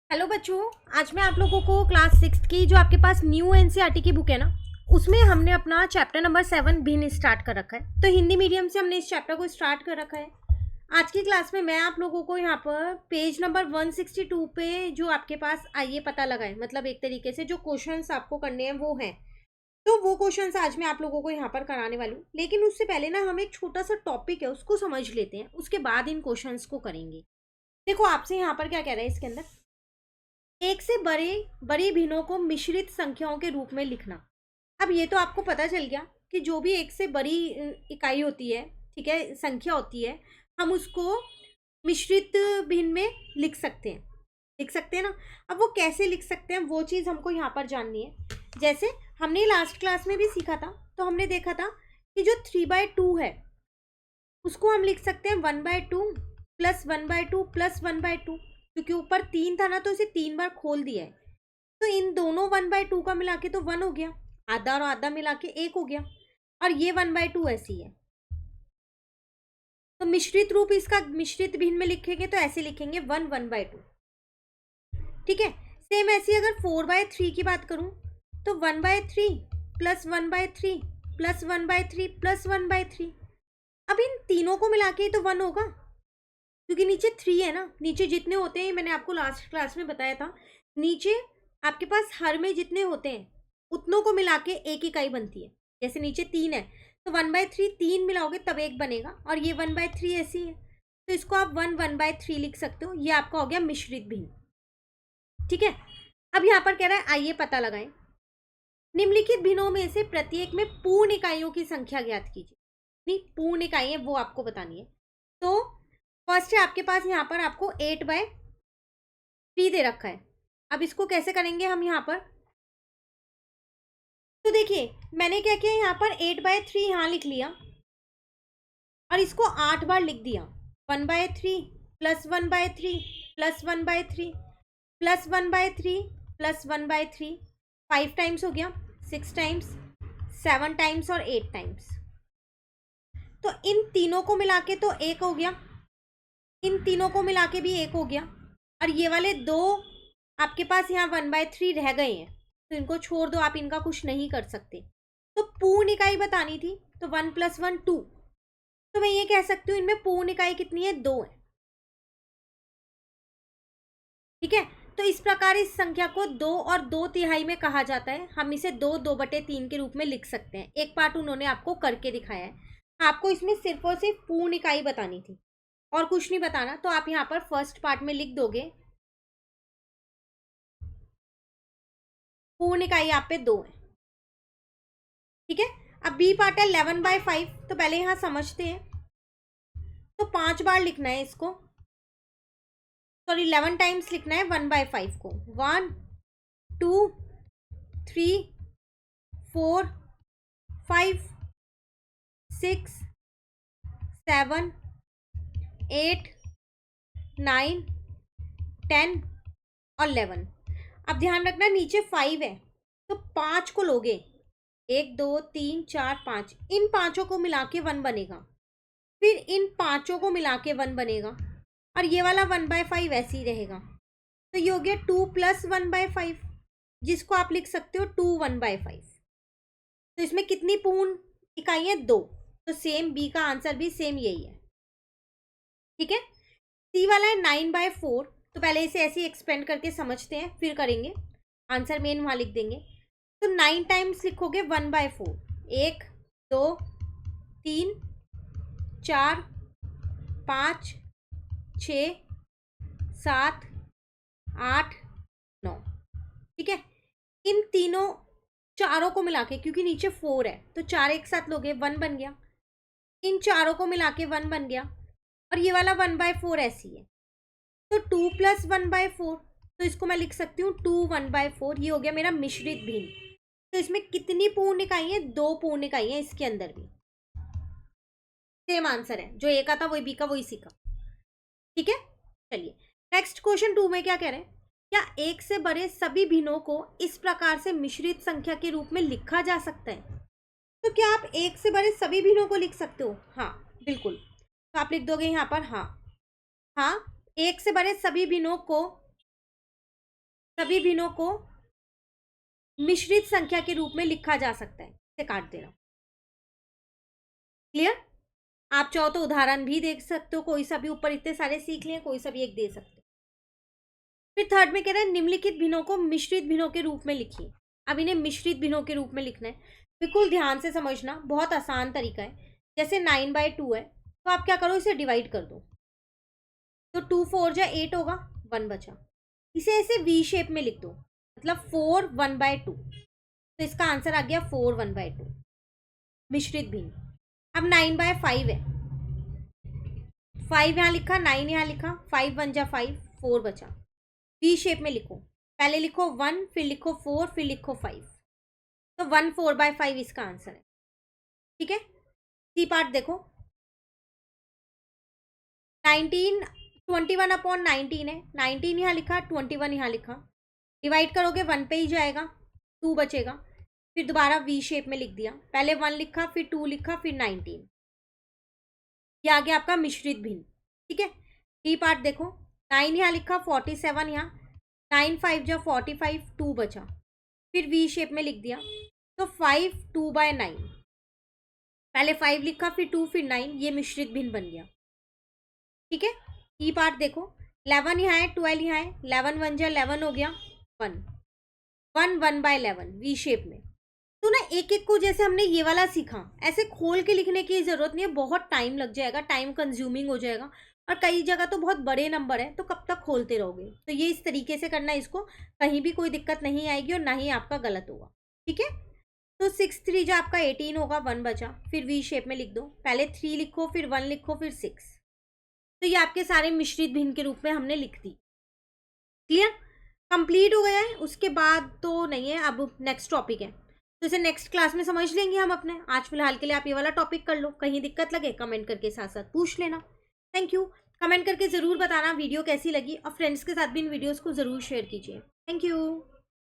Hello बच्चों। आज मैं आप लोगों को क्लास 6 की जो आपके पास न्यू एनसीईआरटी की बुक है ना, उसमें हमने अपना चैप्टर नंबर 7 भिन्न स्टार्ट कर रखा है। तो हिंदी मीडियम से हमने इस चैप्टर को स्टार्ट कर रखा है। आज की क्लास में मैं आप लोगों को यहाँ पर पेज नंबर 162 पे जो आपके पास आइए पता लगाए, मतलब एक तरीके से जो क्वेश्चंस आपको करने हैं वो हैं। तो वो क्वेश्चंस आज मैं आप लोगों को यहाँ पर कराने वाली हूँ, लेकिन उससे पहले ना हम एक छोटा सा टॉपिक है उसको समझ लेते हैं, उसके बाद इन क्वेश्चंस को करेंगे। देखो आपसे यहाँ पर क्या कह रहा है इसके अंदर, एक से बड़ी भिन्नों को मिश्रित संख्याओं के रूप में लिखना। अब ये तो आपको पता चल गया कि जो भी एक से बड़ी इकाई होती है, ठीक है, संख्या होती है, हम उसको मिश्रित भिन्न में लिख सकते हैं ना। अब वो कैसे लिख सकते हैं वो चीज़ हमको यहाँ पर जाननी है। जैसे हमने लास्ट क्लास में भी सीखा था, तो हमने देखा था कि जो 3/2 है उसको हम लिख सकते हैं 1/2 प्लस 1/2 प्लस 1/2, क्योंकि ऊपर 3 था ना तो इसे 3 बार खोल दिया है। तो इन दोनों 1/2 का मिला के तो 1 हो गया, आधा और आधा मिला के 1 हो गया, और ये 1/2 ऐसी है। तो मिश्रित रूप इसका मिश्रित भिन्न में लिखेंगे तो ऐसे लिखेंगे 1/2। ठीक है। सेम ऐसी अगर 4/3 की बात करूं तो 1/3 प्लस 1/3 प्लस 1/3 प्लस 1/3। अब इन तीनों को मिला के तो 1 होगा, क्योंकि नीचे 3 है ना। नीचे जितने होते हैं मैंने आपको लास्ट क्लास में बताया था, नीचे आपके पास हर में जितने होते हैं उतनों को मिला के एक इकाई बनती है। जैसे नीचे 3 है तो 1/3 3 मिलाओगे तब एक बनेगा, और ये 1/3 ऐसी है तो इसको आप 1/3 लिख सकते हो। ये आपका हो गया मिश्रित भिन्न। ठीक है। अब यहाँ पर कह रहा है आइए पता लगाएं, निम्नलिखित भिन्नों में से प्रत्येक में पूर्ण इकाइयों की संख्या ज्ञात कीजिए। नहीं, पूर्ण इकाई है वो आपको बतानी है। तो फर्स्ट है आपके पास यहाँ पर आपको 8/3 दे रखा है। अब इसको कैसे करेंगे हम यहाँ पर, तो देखिए मैंने क्या किया, यहाँ पर 8/3 यहाँ लिख लिया और इसको 8 बार लिख दिया। 1/3 plus 1/3 plus 1/3 plus 1/3 plus 1/3, 5 times हो गया, 6 टाइम्स, 7 टाइम्स और 8 टाइम्स। तो इन तीनों को मिला के तो 1 हो गया, इन तीनों को मिला के भी 1 हो गया, और ये वाले दो आपके पास यहाँ 1/3 रह गए हैं तो इनको छोड़ दो, आप इनका कुछ नहीं कर सकते। तो पूर्ण इकाई बतानी थी तो 1 + 1 2, तो मैं ये कह सकती हूँ इनमें पूर्ण इकाई कितनी है, 2 है। ठीक है। तो इस प्रकार इस संख्या को 2 और 2/3 में कहा जाता है। हम इसे 2/2/3 के रूप में लिख सकते हैं। एक पार्ट उन्होंने आपको करके दिखाया है। आपको इसमें सिर्फ और सिर्फ पूर्ण इकाई बतानी थी और कुछ नहीं बताना, तो आप यहाँ पर फर्स्ट पार्ट में लिख दोगे पूर्ण इकाई आप पे 2 है। ठीक है। अब बी पार्ट है 11/5, तो पहले यहाँ समझते हैं। तो 5 बार लिखना है इसको, सॉरी 11 टाइम्स लिखना है 1/5 को। 1 2 3 4 5 6 7 8 9 10 और 11। अब ध्यान रखना नीचे 5 है तो 5 को लोगे, 1 2 3 4 5, इन पांचों को मिला के 1 बनेगा, फिर इन पांचों को मिला के 1 बनेगा, और ये वाला 1/5 ऐसे ही रहेगा। तो ये हो गया 2 + 1/5, जिसको आप लिख सकते हो 2 1/5। तो इसमें कितनी पूर्ण इकाई है, 2। तो सेम बी का आंसर भी सेम यही है। ठीक है। सी वाला है 9/4, तो पहले इसे ऐसे ही एक्सपेंड करके समझते हैं फिर करेंगे, आंसर मेन वहां लिख देंगे। तो 9 टाइम्स लिखोगे 1/4, 1 2 3 4 5 6 7 8 9। ठीक है। इन तीनों चारों को मिला के, क्योंकि नीचे 4 है तो 4 एक साथ लोगे 1 बन गया, इन चारों को मिला के 1 बन गया, और ये वाला 1/4 ऐसी है। तो 2 + 1/4, तो इसको मैं लिख सकती हूँ 2 1/4। ये हो गया मेरा मिश्रित भिन्न। तो इसमें कितनी पूर्ण इकाई है, 2 पूर्ण इकाई है इसके अंदर भी। सेम आंसर है, जो ए का था वही बी का वही सी का। ठीक है। चलिए नेक्स्ट क्वेश्चन 2 में क्या कह रहे हैं, क्या एक से बड़े सभी भिन्नों को इस प्रकार से मिश्रित संख्या के रूप में लिखा जा सकता है। तो क्या आप एक से बड़े सभी भिन्नों को लिख सकते हो, हाँ बिल्कुल। तो आप लिख दोगे यहाँ पर हाँ, हाँ एक से बड़े सभी भिन्नों को सभी भिन्नों को मिश्रित संख्या के रूप में लिखा जा सकता है। इसे काट दे रहा हूं। क्लियर? आप चाहो तो उदाहरण भी देख सकते हो, कोई सा भी, ऊपर इतने सारे सीख लिए, कोई सा भी एक दे सकते हो। फिर थर्ड में कह रहे हैं निम्नलिखित भिन्नों को मिश्रित भिन्नों के रूप में लिखिए। अब इन्हें मिश्रित भिन्नों के रूप में लिखना है। बिल्कुल ध्यान से समझना, बहुत आसान तरीका है। जैसे 9/2 है, तो आप क्या करो, इसे डिवाइड कर दो। तो 2 4 जा 8 होगा, 1 बचा। इसे ऐसे वी शेप में लिख दो, मतलब 4 1/2। तो इसका आंसर आ गया 4 1/2, मिश्रित भिन्न। अब 9/5 है, 5 यहाँ लिखा, 9 यहाँ लिखा, 5 1 जा 5, 4 बचा। वी शेप में लिखो, पहले लिखो 1, फिर लिखो 4, फिर लिखो 5। तो 1 4/5 इसका आंसर है। ठीक है? सी पार्ट देखो, 19 21/19 है, 19 यहाँ लिखा, 21 यहाँ लिखा। डिवाइड करोगे 1 पे ही जाएगा, 2 बचेगा। फिर दोबारा वी शेप में लिख दिया, पहले 1 लिखा, फिर 2 लिखा, फिर 19। ये आ गया आपका मिश्रित भिन्न। ठीक है? डी पार्ट देखो, 9 यहाँ लिखा, 47 यहाँ, 9 5 जा 45, 2 बचा। फिर वी शेप में लिख दिया, तो 5 2/9। पहले 5 लिखा, फिर 2, फिर 9, ये मिश्रित भिन्न बन गया। ठीक है? ई पार्ट देखो, 11 यहाँ है, 12 यहाँ है, 11 1 जा 11 हो गया, 1 1 1/11 वी शेप में। तो ना एक एक को, जैसे हमने ये वाला सीखा, ऐसे खोल के लिखने की जरूरत नहीं है, बहुत टाइम लग जाएगा, टाइम कंज्यूमिंग हो जाएगा। और कई जगह तो बहुत बड़े नंबर है, तो कब तक खोलते रहोगे। तो ये इस तरीके से करना है इसको, कहीं भी कोई दिक्कत नहीं आएगी और ना ही आपका गलत होगा। ठीक है? तो 6 3 जो आपका 18 होगा, 1 बचा। फिर वी शेप में लिख दो, पहले 3 लिखो, फिर 1 लिखो, फिर 6। तो ये आपके सारे मिश्रित भिन्न के रूप में हमने लिख दी। क्लियर? कंप्लीट हो गया है। उसके बाद तो नहीं है, अब नेक्स्ट टॉपिक है, तो इसे नेक्स्ट क्लास में समझ लेंगे हम अपने। आज फिलहाल के लिए आप ये वाला टॉपिक कर लो, कहीं दिक्कत लगे कमेंट करके साथ साथ पूछ लेना। Thank you. कमेंट करके ज़रूर बताना वीडियो कैसी लगी, और फ्रेंड्स के साथ भी इन वीडियोस को ज़रूर शेयर कीजिए। Thank you.